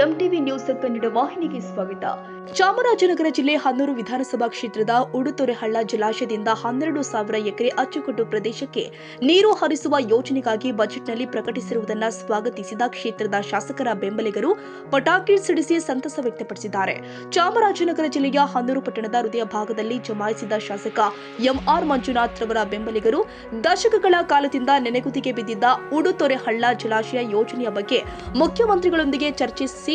MTV news Kannada ವಾಹಿನಿಗೆ ಸ್ವಾಗತ. ಚಾಮರಾಜನಗರ ಜಿಲ್ಲೆ ಹನ್ನೂರು ವಿಧಾನಸಭಾ ಕ್ಷೇತ್ರದ ಉಡುತೊರೆಹಳ್ಳ ಜಲಾಶಯದಿಂದ 12,000 ಎಕರೆ ಅಚ್ಚುಕಟ್ಟು ಪ್ರದೇಶಕ್ಕೆ ನೀರು ಹರಿಸುವ ಯೋಜನೆಗಾಗಿ ಬಜೆಟ್ನಲ್ಲಿ ಪ್ರಕಟಿಸಿರುವುದನ್ನು ಸ್ವಾಗತಿಸಿದ ಕ್ಷೇತ್ರದ ಶಾಸಕರ ಬೆಂಬಲಿಗರು ಪಟಾಕಿ ಸಿಡಿಸಿ ಸಂತಸ ವ್ಯಕ್ತಪಡಿಸಿದ್ದಾರೆ. ಚಾಮರಾಜನಗರ ಜಿಲ್ಲೆಯ ಹನ್ನೂರು ಪಟ್ಟಣದ ಹೃದಯ ಭಾಗದಲ್ಲಿ ಜಮಾಯಿಸಿದ ಶಾಸಕ ಎಂಆರ್ ಮಂಜುನಾಥ್ ರವರ ಬೆಂಬಲಿಗರು ದಶಕಗಳ ಕಾಲದಿಂದ ನೆನೆಗುದಿಗೆ ಬಿದ್ದಿದ್ದ ಉಡುತೊರೆಹಳ್ಳ ಜಲಾಶಯ ಯೋಜನೆಯ ಬಗ್ಗೆ ಮುಖ್ಯಮಂತ್ರಿಗಳೊಂದಿಗೆ ಚರ್ಚಿಸಿ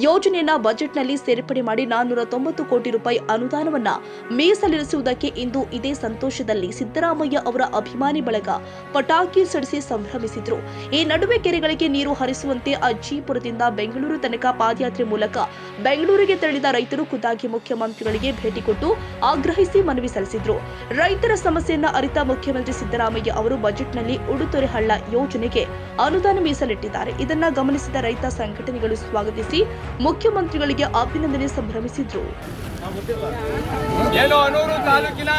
ಯೋಜನೆಯನ್ನ ಬಜೆಟ್ನಲ್ಲಿ ಸೇರ್ಪಡೆ ಮಾಡಿ 490 ಕೋಟಿ ರೂಪಾಯಿ ಅನುದಾನವನ್ನ ಮೀಸಲಿರಿಸುವುದಕ್ಕೆ ಇಂದು ಇದೇ ಸಂತೋಷದಲ್ಲಿ ಸಿದ್ದರಾಮಯ್ಯ ಅವರ ಅಭಿಮಾನಿ ಬಳಗ ಪಟಾಕಿ ಸಿಡಿಸಿ ಸಂಭ್ರಮಿಸಿದ್ರು. ಈ ನಡುವೆ ಕೆರೆಗಳಿಗೆ ನೀರು ಹರಿಸುವಂತೆ ಅಜ್ಜಿಪುರದಿಂದ ಬೆಂಗಳೂರು ತನಕ ಪಾದಯಾತ್ರೆ ಮೂಲಕ ಬೆಂಗಳೂರಿಗೆ ತೆರಳಿದ ರೈತರು ಖುದ್ದಾಗಿ ಮುಖ್ಯಮಂತ್ರಿಗಳಿಗೆ ಭೇಟಿ ಕೊಟ್ಟು ಆಗ್ರಹಿಸಿ ಮನವಿ ಸಲ್ಲಿಸಿದ್ರು. ರೈತರ ಸಮಸ್ಯೆಯನ್ನ ಅರಿತ ಮುಖ್ಯಮಂತ್ರಿ ಸಿದ್ದರಾಮಯ್ಯ ಅವರು ಬಜೆಟ್ನಲ್ಲಿ ಉಡುತೊರೆಹಳ್ಳ ಯೋಜನೆಗೆ ಅನುದಾನ ಮೀಸಲಿಟ್ಟಿದ್ದಾರೆ. ಇದನ್ನ ಗಮನಿಸಿದ ರೈತ ಸಂಘಟನೆಗಳು ಸ್ವಾಗತಿಸಿ ಮುಖ್ಯಮಂತ್ರಿಗಳಿಗೆ ಅಭಿನಂದನೆ ಸಂಭ್ರಮಿಸಿದ್ರು. ಹನೂರು ತಾಲೂಕಿನ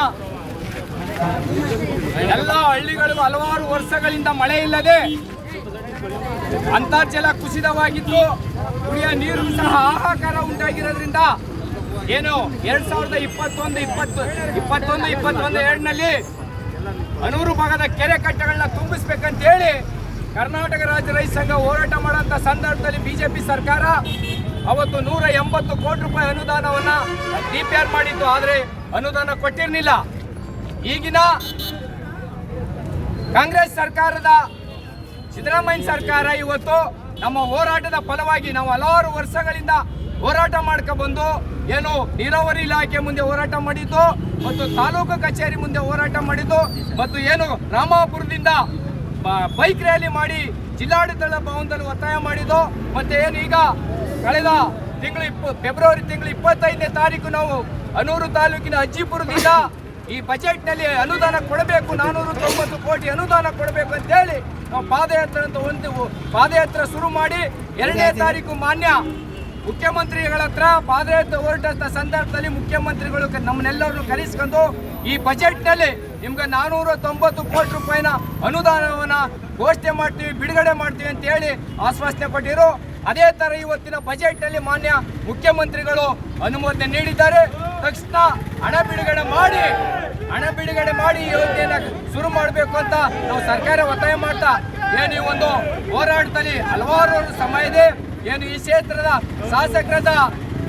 ಎಲ್ಲ ಹಳ್ಳಿಗಳು ಹಲವಾರು ವರ್ಷಗಳಿಂದ ಮಳೆ ಇಲ್ಲದೆ ಅಂತರ್ಜಲ ಕುಸಿತವಾಗಿದ್ದು ಕುಡಿಯ ನೀರು ಸಹ ಹಾಹಾಕಾರ ಉಂಟಾಗಿರೋದ್ರಿಂದ 2021-22 ಹನೂರು ಭಾಗದ ಕೆರೆ ಕಟ್ಟೆಗಳನ್ನ ತುಂಬಿಸ್ಬೇಕಂತ ಹೇಳಿ ಕರ್ನಾಟಕ ರಾಜ್ಯ ರೈತ ಸಂಘ ಹೋರಾಟ ಮಾಡುವಂತ ಸಂದರ್ಭದಲ್ಲಿ ಬಿಜೆಪಿ ಸರ್ಕಾರ ಅವತ್ತು 180 ಕೋಟಿ ರೂಪಾಯಿ ಅನುದಾನವನ್ನ ಡಿಪಿಆರ್ ಮಾಡಿತ್ತು. ಆದರೆ ಅನುದಾನ ಕೊಟ್ಟಿರಲಿಲ್ಲ. ಈಗಿನ ಕಾಂಗ್ರೆಸ್ ಸರ್ಕಾರದ ಸಿದ್ದರಾಮಯ್ಯ ಸರ್ಕಾರ ಇವತ್ತು ನಮ್ಮ ಹೋರಾಟದ ಫಲವಾಗಿ ನಾವು ಹಲವಾರು ವರ್ಷಗಳಿಂದ ಹೋರಾಟ ಮಾಡ್ಕೊಂಡು ನೀರಾವರಿ ಇಲಾಖೆ ಮುಂದೆ ಹೋರಾಟ ಮಾಡಿದ್ದು ಮತ್ತು ತಾಲೂಕು ಕಚೇರಿ ಮುಂದೆ ಹೋರಾಟ ಮಾಡಿದ್ದು ಮತ್ತು ರಾಮಾಪುರದಿಂದ ಬೈಕ್ ರ್ಯಾಲಿ ಮಾಡಿ ಜಿಲ್ಲಾಡಳಿತ ಭವನದಲ್ಲಿ ಒತ್ತಾಯ ಮಾಡಿದ್ದು ಮತ್ತೆ ಈಗ ಕಳೆದ ಫೆಬ್ರವರಿ ತಿಂಗಳು 25ನೇ ತಾರೀಕು ನಾವು ಹನೂರು ತಾಲೂಕಿನ ಅಜ್ಜಿಪುರದಿಂದ ಈ ಬಜೆಟ್ನಲ್ಲಿ ಅನುದಾನ ಕೊಡಬೇಕು, 490 ಕೋಟಿ ಅನುದಾನ ಕೊಡಬೇಕು ಅಂತ ಹೇಳಿ ನಾವು ಪಾದಯಾತ್ರೆ ಶುರು ಮಾಡಿ 2ನೇ ತಾರೀಕು ಮಾನ್ಯ ಮುಖ್ಯಮಂತ್ರಿಗಳ ಹತ್ರ ಪಾದಯಾತ್ರೆ ಹೊರಟ ಸಂದರ್ಭದಲ್ಲಿ ಮುಖ್ಯಮಂತ್ರಿಗಳು ನಮ್ಮನ್ನೆಲ್ಲರನ್ನು ಕರೆಸಿಕೊಂಡು ಈ ಬಜೆಟ್ನಲ್ಲಿ ನಿಮ್ಗೆ 490 ಕೋಟಿ ರೂಪಾಯಿನ ಅನುದಾನವನ್ನು ಘೋಷಣೆ ಮಾಡ್ತೀವಿ, ಬಿಡುಗಡೆ ಮಾಡ್ತೀವಿ ಅಂತ ಹೇಳಿ ಆಶ್ವಾಸನೆ ಕೊಟ್ಟಿರು. ಅದೇ ತರ ಇವತ್ತಿನ ಬಜೆಟ್ನಲ್ಲಿ ಮಾನ್ಯ ಮುಖ್ಯಮಂತ್ರಿಗಳು ಅನುಮೋದನೆ ನೀಡಿದ್ದಾರೆ. ತಕ್ಷಣ ಹಣ ಬಿಡುಗಡೆ ಮಾಡಿ ಯೋಜನೆಯನ್ನು ಶುರು ಮಾಡಬೇಕು ಅಂತ ನಾವು ಸರ್ಕಾರ ಒತ್ತಾಯ ಮಾಡ್ತಾ ಈ ಒಂದು ಹೋರಾಟದಲ್ಲಿ ಹಲವಾರು ಸಮಯ ಇದೆ. ಈ ಕ್ಷೇತ್ರದ ಶಾಸಕರಾದ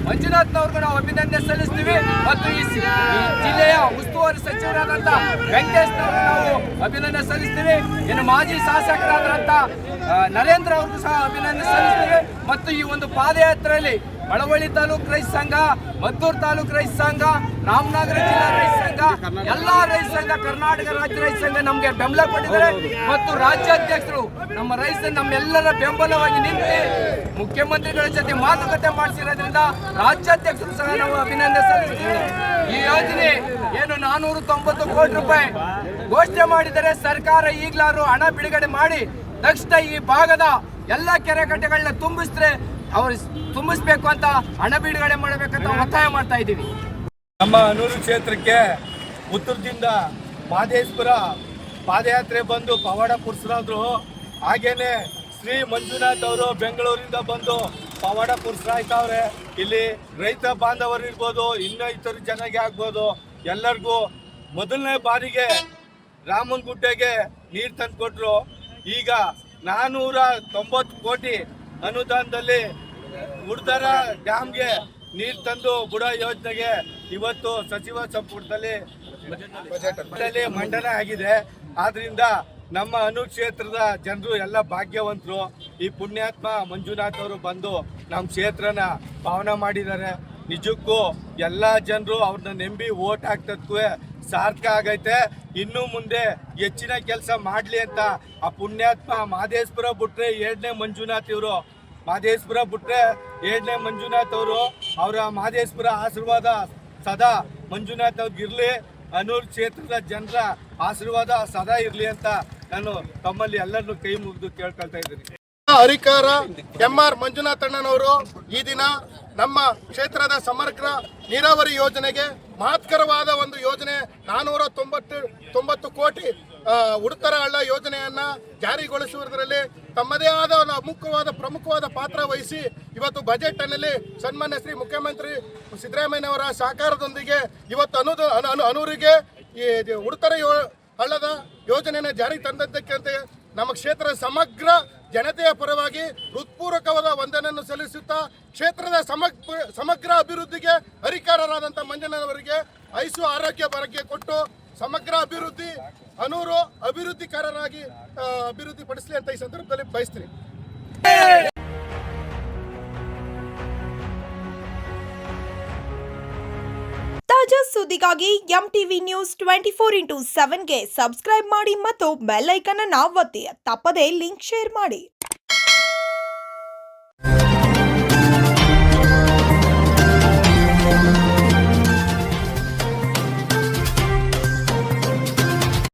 ಮಂಜುನಾಥ್ನವ್ರಿಗೂ ನಾವು ಅಭಿನಂದನೆ ಸಲ್ಲಿಸ್ತೀವಿ ಮತ್ತು ಈ ಜಿಲ್ಲೆಯ ಉಸ್ತುವಾರಿ ಸಚಿವರಾದಂಥ ವೆಂಕಟೇಶ್ನವ್ರಿಗೂ ನಾವು ಅಭಿನಂದನೆ ಸಲ್ಲಿಸ್ತೀವಿ. ಮಾಜಿ ಶಾಸಕರಾದಂಥ ನರೇಂದ್ರ ಅವ್ರಿಗೂ ಸಹ ಅಭಿನಂದನೆ ಸಲ್ಲಿಸ್ತೀವಿ. ಮತ್ತು ಈ ಒಂದು ಪಾದಯಾತ್ರೆಯಲ್ಲಿ ಮಳವಳ್ಳಿ ತಾಲೂಕು ರೈತ ಸಂಘ, ಮದ್ದೂರು ತಾಲೂಕು ರೈತ ಸಂಘ, ರಾಮನಗರ ಜಿಲ್ಲಾ ರೈತ ಸಂಘ, ಎಲ್ಲಾ ರೈತ ಸಂಘ, ಕರ್ನಾಟಕ ರಾಜ್ಯ ರೈತ ಸಂಘ ನಮಗೆ ಬೆಂಬಲ ಕೊಟ್ಟಿದ್ದಾರೆ. ಮತ್ತು ರಾಜ್ಯಾಧ್ಯಕ್ಷರು ನಮ್ಮೆಲ್ಲರ ಬೆಂಬಲವಾಗಿ ನಿಂತು ಮುಖ್ಯಮಂತ್ರಿಗಳ ಜೊತೆ ಮಾತುಕತೆ ಮಾಡಿಸಿರೋದ್ರಿಂದ ರಾಜ್ಯಾಧ್ಯಕ್ಷರು ಸಹ ನಾವು ಅಭಿನಂದನೆ ಸಲ್ಲಿಸ್ತೀವಿ. ಈ ಯೋಜನೆ 490 ಕೋಟಿ ರೂಪಾಯಿ ಘೋಷಣೆ ಮಾಡಿದರೆ ಸರ್ಕಾರ ಈಗಲಾರು ಹಣ ಬಿಡುಗಡೆ ಮಾಡಿ ತಕ್ಷಣ ಈ ಭಾಗದ ಎಲ್ಲ ಕೆರೆ ಕಟ್ಟೆಗಳನ್ನ ತುಂಬಿಸ್ಬೇಕು ಅಂತ ಹಣ ಬಿಡುಗಡೆ ಮಾಡಬೇಕಂತ ಒತ್ತಾಯ ಮಾಡ್ತಾ ಇದ್ದೀವಿ. ನಮ್ಮ ಹನೂರು ಕ್ಷೇತ್ರಕ್ಕೆ ಉತ್ತರದಿಂದ ಮಾದೇಶ್ವರ ಪಾದಯಾತ್ರೆ ಬಂದು ಪವಾಡ ಪುರುಷರಾದ್ರು. ಹಾಗೇನೆ ಶ್ರೀ ಮಂಜುನಾಥ್ ಅವರು ಬೆಂಗಳೂರಿಂದ ಬಂದು ಪವಾಡ ಪುರುಷರಾಯ್ತವ್ರೆ. ಇಲ್ಲಿ ರೈತ ಬಾಂಧವರು ಇರ್ಬೋದು, ಇನ್ನೂ ಇತರ ಜನಗೆ ಆಗ್ಬೋದು, ಎಲ್ಲರಿಗೂ ಮೊದಲನೇ ಬಾರಿಗೆ ರಾಮನಗುಡ್ಡೆಗೆ ನೀರು ತಂದುಕೊಟ್ರು. ಈಗ 490 ಕೋಟಿ ಅನುದಾನದಲ್ಲಿ ಉಡ್ದರ ಡ್ಯಾಮ್ಗೆ ನೀರು ತಂದು ಬುಡೋ ಯೋಜನೆಗೆ ಇವತ್ತು ಸಚಿವ ಸಂಪುಟದಲ್ಲಿ ಮಂಡನೆ ಆಗಿದೆ. ಆದ್ರಿಂದ ನಮ್ಮ ಹನೂರು ಕ್ಷೇತ್ರದ ಜನರು ಎಲ್ಲ ಭಾಗ್ಯವಂತರು. ಈ ಪುಣ್ಯಾತ್ಮ ಮಂಜುನಾಥ್ ಅವರು ಬಂದು ನಮ್ಮ ಕ್ಷೇತ್ರನ ಪಾವನ ಮಾಡಿದ್ದಾರೆ. ನಿಜಕ್ಕೂ ಎಲ್ಲ ಜನರು ಅವ್ರನ್ನ ನಂಬಿ ಓಟ್ ಹಾಕ್ತದಕ್ಕೂ ಸಾರ್ಥಕ ಆಗೈತೆ. ಇನ್ನು ಮುಂದೆ ಹೆಚ್ಚಿನ ಕೆಲಸ ಮಾಡಲಿ ಅಂತ ಆ ಪುಣ್ಯಾತ್ಮ ಮಾದೇಶ್ವರ ಬಿಟ್ರೆ 2ನೇ ಮಂಜುನಾಥ್ ಇವರು ಅವರ ಮಾದೇಶ್ವರ ಆಶೀರ್ವಾದ ಸದಾ ಮಂಜುನಾಥ್ ಅವ್ರಿಗಿರ್ಲಿ, ಹನೂರು ಕ್ಷೇತ್ರದ ಜನರ ಆಶೀರ್ವಾದ ಸದಾ ಇರಲಿ ಅಂತ ನಾನು ತಮ್ಮಲ್ಲಿ ಎಲ್ಲರನ್ನು ಕೈ ಮುಗಿದು ಕೇಳ್ಕೊಳ್ತಾ ಇದ್ದೀನಿ. ಅಧಿಕಾರ ಎಂಆರ್ ಮಂಜುನಾಥ್ ಅಣ್ಣನವರು ಈ ದಿನ ನಮ್ಮ ಕ್ಷೇತ್ರದ ಸಮಗ್ರ ನೀರಾವರಿ ಯೋಜನೆಗೆ ಮಹತ್ಕರವಾದ ಒಂದು ಯೋಜನೆ 490 ಕೋಟಿ ಉಡುತೊರೆಹಳ್ಳ ಯೋಜನೆಯನ್ನ ಜಾರಿಗೊಳಿಸುವುದರಲ್ಲಿ ತಮ್ಮದೇ ಆದ ಪ್ರಮುಖವಾದ ಪಾತ್ರ ವಹಿಸಿ ಇವತ್ತು ಬಜೆಟ್ನಲ್ಲಿ ಸನ್ಮಾನ್ಯ ಶ್ರೀ ಮುಖ್ಯಮಂತ್ರಿ ಸಿದ್ದರಾಮಯ್ಯನವರ ಸಹಕಾರದೊಂದಿಗೆ ಇವತ್ತು ಅನೂರಿಗೆ ಈ ಉಡುತೊರೆ ಹಳ್ಳದ ಯೋಜನೆಯನ್ನು ಜಾರಿಗೆ ತಂದದ್ದಕ್ಕೆ ನಮ್ಮ ಕ್ಷೇತ್ರದ ಸಮಗ್ರ ಜನತೆಯ ಪರವಾಗಿ ಹೃತ್ಪೂರ್ವಕವಾದ ವಂದನೆಯನ್ನು ಸಲ್ಲಿಸುತ್ತಾ ಕ್ಷೇತ್ರದ ಸಮಗ್ರ ಅಭಿವೃದ್ಧಿಗೆ ಹರಿಕಾರರಾದಂಥ ಮಂಜಣ್ಣನವರಿಗೆ ಐಸು ಆರೋಗ್ಯ ಕೊಟ್ಟು ಸಮಗ್ರ ಅಭಿವೃದ್ಧಿ ಅನೂರು ಅಭಿವೃದ್ಧಿಕಾರರಾಗಿ ಅಭಿವೃದ್ಧಿಪಡಿಸಲಿ ಅಂತ ಈ ಸಂದರ್ಭದಲ್ಲಿ ಬಯಸ್ತೀನಿ. ತಾಜಾ ಸುದ್ದಿಗಾಗಿ MTV ನ್ಯೂಸ್ 24/7ಗೆ ಸಬ್ಸ್ಕ್ರೈಬ್ ಮಾಡಿ ಮತ್ತು ಬೆಲ್ ಐಕಾನ್ ಅನ್ನು ಒತ್ತಿ. ತಪ್ಪದೇ ಲಿಂಕ್ ಶೇರ್ ಮಾಡಿ.